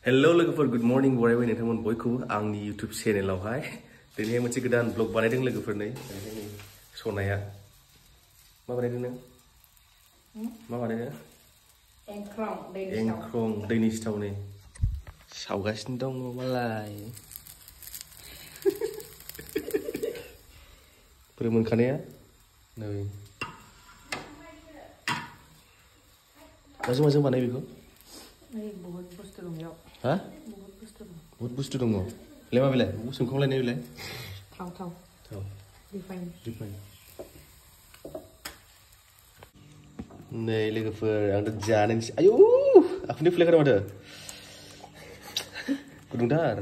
Hello लोगोफोर good morning बरायबाय नोंथांमोन बयखौबो आंनि YouTube चेनेलावहाय दिनै मोनसे गोदान ब्लग बानायदों लोगोफोर नै सनाया मा बानायदों नों मा बानायदों एंख्रं दैनि सिथाव नै सावगासिनो दङ मालाय बोरै मोनखानाया नै माजों बानाय बेखौ बहुत बुस्थु दं बेयाव हा बहुत बुस्थु बहुत बुस्थु दं दङ ले मा बेलाय सोंखावलायनाय बेलाय थाव रिफाइन नै लोगोफोर आंथ' जानोसै आयौ आखुनि फुलायखादों माथो गुदुंथार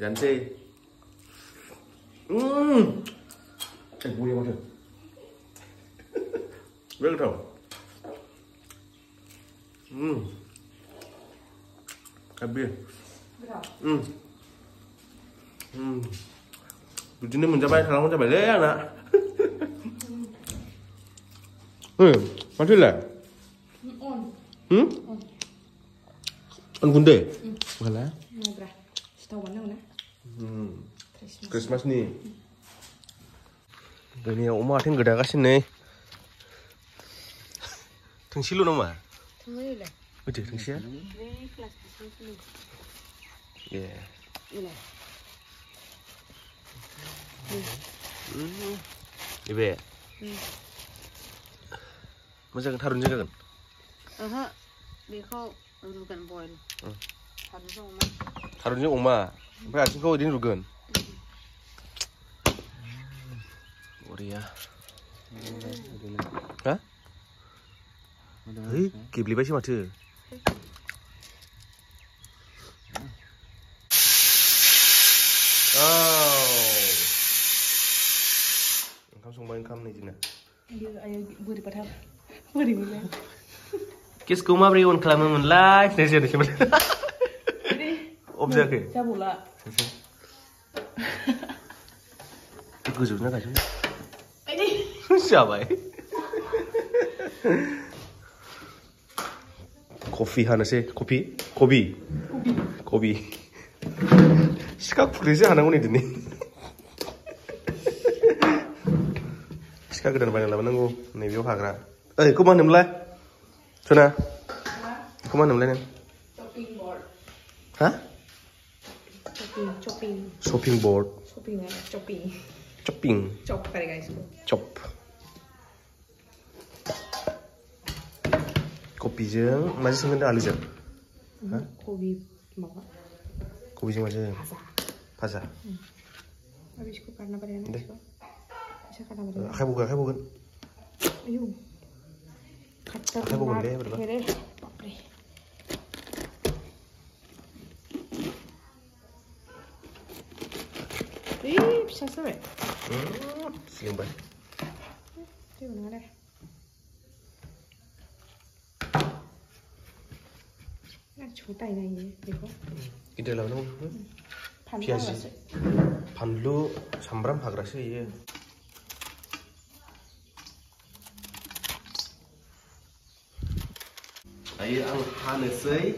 जानोसै बरिया माथो बिराद गोथाव Happy. Begini mencapai sekarang mencapai deh anak. Masih lah. On gunde. Mana? Ngobrol. Setahu mana mana? Christmas nih. Ini oma atin gede kasih nih. Tengsi lu nama? Tengsi lah. Udah tengsi ya? Kelas tengsi lu. Yeah. Ini. Ibe. Masa taruhnya kan? Beko rugan boil. Taruhnya oma. Sampai asin kau ini rugan. Boriya. Hah? Hei, kibli baik sih macam. Engkau sumbang engkau nih Cina. Ayo beri padam. Beri mana? Kis kuma beri on kelama menlai. Nasi siapa? Observ ke? Siapa pula? Ikut juga kan? Ini. Siapa? Kopi hana sih, kopi. Sikap polisi hana ini dini. Sikap kedan banyak lah menunggu, nih biar hagra. Kau mana mulai? Cuna? Kau mana mulai nih? Chopping board. Hah? Chopping. Shopping board. Chopping. Chop kali guys. Chop. Kopi jeng, masih sebentar alis jeng. Kopi apa? Kopi jeng masih. Pasa. Habis ku karena pada anak. Bisa karena pada. Kayak bukan. Ayo. Kata. Kayak bukan deh, berapa? Papre. Bisa sampai. Siapa? Itu mana deh? Cutai nih, देखो. Kita lawan piazi, panlu, sambram hagrasi ya. Ayo ang hanesai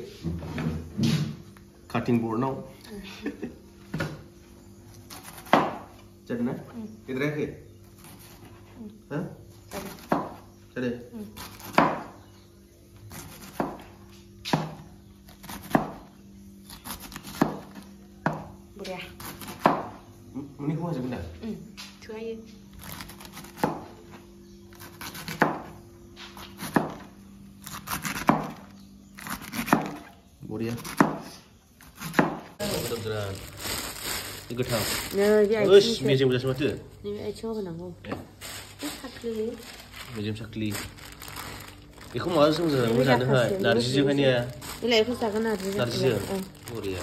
cutting board now. Jadi na? Kita ke? Hah? Jadi. Boriya. Ini gua sebentar. Cuy aja. Boriya. Betul-betul. Ini getah. Nah, Ush, meja macam mana tu? Ini coba nanggu. Sakli. Meja sakli. Iku mau sebenarnya, mau sana hai. Dari sisi mana ya? Ini aku sakit nanti. Dari sisi. Boriya.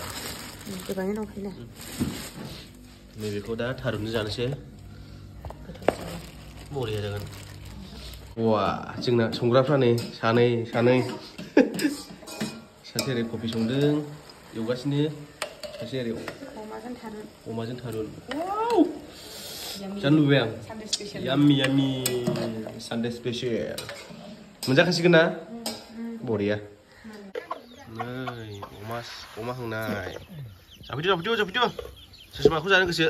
Depannya nongki lah. Maybe kau dah taruhnya jangan sih. Boleh ya jangan. Wah, cingna songrafra nih, sanai. Satu hari kopi sondeng, yoga sini, satu hari. Omajan tarun. Wow. Jangan lupa yang. Yummy. Sunday special. Menjaga sih kena. Boleh ya. नै अमा हांनाय जाफैदो सोर माखौ जानो गोसो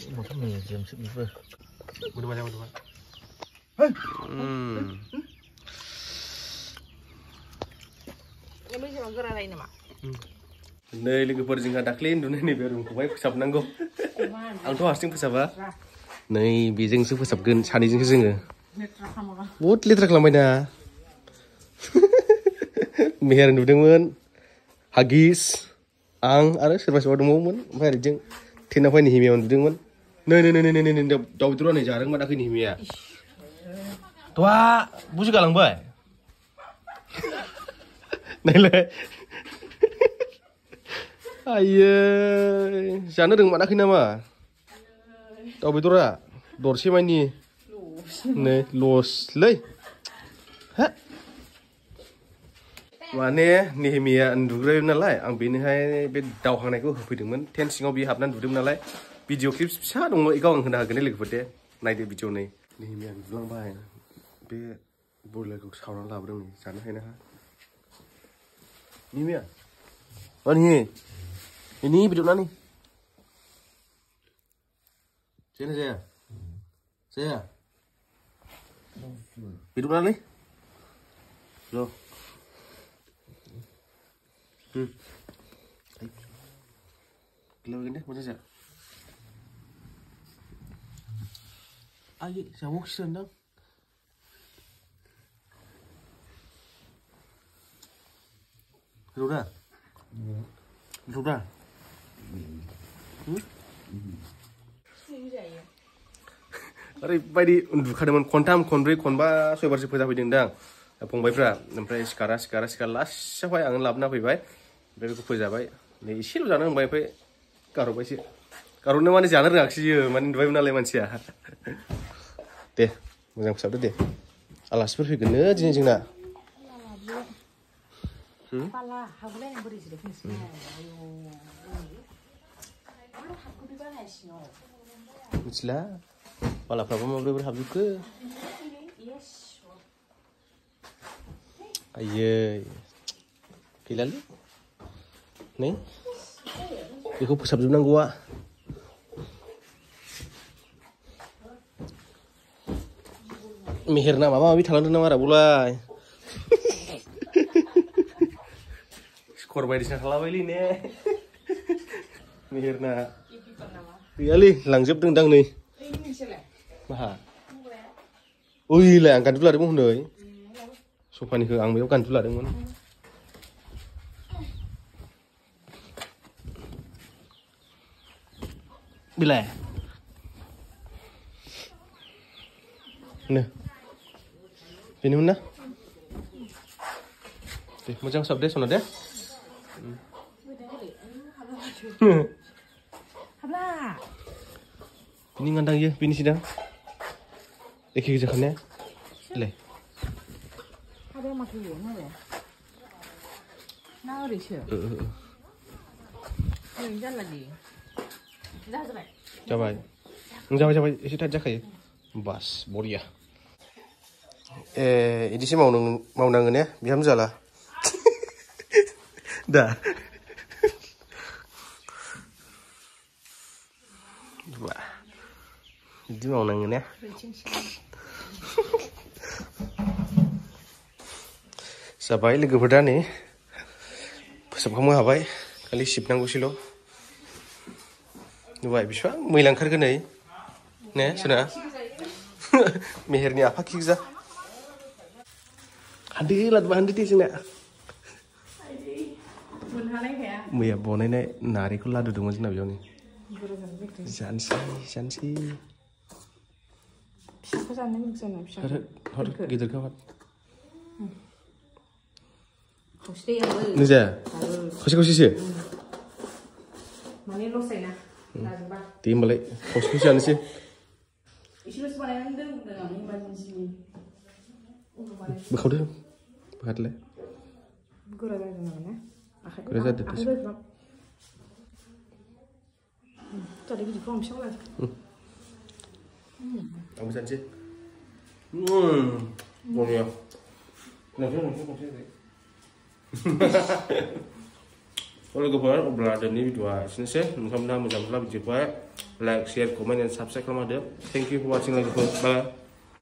Makan medium segitu. Mudah-mudahan Ini cuma gerak lain nama. नै लोगोफोर जोंहा दाख्लै उन्दुनाय नैबे रुमखौहाय फोसाबनांगौ आंथ' हारसिं फोसाबा नै बेजोंसो फोसाबगोन सानैजोंसो जोङो बहुद लेथ्रा खालामबाय ना मेहेर नुदोंमोन हागिस आं आरो सोरबा दंबावोमोन ओमफ्राय ओरैजों टेनावहाय निहिमाया उन्दुदोंमोन नै दाउ बेदरा नै जादों मादाखै निहिमाया दहा बुजि गालांबाय नायलाय आयै जानो रोंमाराखै नामा दाउ बेदरा दरसे मानि नै लसलै हा माने निहिमाया उन्दुग्रायो नालाय आं बेनोहाय बे दाउ हांनायखौ होफैदोंमोन टेन सिङाव बियो हाबनानै उन्दुदोंमोन नालाय भिडिअ क्लिप्स फिसा दङ बेखौ आं होनो हागोन लोगोफोर दे नायदो भिडिअ नै निहिमाया उन्दुलांबाय बे बयलारखौ सावनानै लाबोदों नै जानो हायो ना निहिमाया ini biduk nani saya biduk nani lo gila gini macam siapa ayo siapa sih sendang Ruda ओरैबायदि उन्दुखादोंमोन खनथाम खनब्रै खनबा सयबारसो फोजाफैदों दां फंबायफ्रा ओमफ्राय सिखारा लास्टआवहाय आं लाबोना फैबाय ओमफ्राय बेखौ फोजाबाय नै एसेल' जानो होनबाय ओमफ्राय गारहरनो माने जानो रोङाखिसैयो माने उन्दुबायमोन नालाय मानसिया दे मोजां फोसाबदो दे आलासिफोर फैगोननो दिनै जोंना Pala, aku lain beri sudah finish. Ayo, kalau aku di mana sih no? Misalnya, pala berapa mau beri berhabis ke? Yes. Aye, gila lu? Nih, aku pusat dulu nang gua. Mihirna mama, abi thalan nama rabulai. Korban di sana lawali nih, Mihirna. Iya li, langsung tendang nih. Maha. Ui lah, angkat dulu ada mau nih. Sopan nih ke ang beo kan dulu ada mon. Bila. Nih. Ini mana? Deh, macam sabde sono deh. Habla. Ini ngandang ya, ini sidang. Eki kejakannya. Le. Ada yang makan dia, mana? Nah, udah sih. Jalan lagi. Dah sampai. Coba. Isi tak jakai. Bas, boria. Ini sih mau nangen ya, biar jalan. Dah. Wah. Ini mau nangen ya. Sabai lagi berada nih. Pesap kamu habai. Kali sip nanggu silo. Nubai bisa. Muilang kar kenai. Nih, sana. Meherni apa kikza? Handi lat bahandi ti sini. Muya bonai nih nari ku ladu dengan sini bioni. Jansi. Pesan ini bisa nggak bisa? Harus gitu kan? Pasti ya. Nih saya. Kosi sih. Mana lo sana? Tim balik. Kosi sih. Isu sebenarnya dengan ini macam sini. Bekau deh. Bekat le. Gura ada mana? Gura ada tuh. Tadi di form siapa? Kamu sih. Boleh ya. Nanti. Kalau gue obrolan ini video sini sih, mudah-mudahan video like, share, komen, dan subscribe kalau ada. Thank you for watching lagi, bye.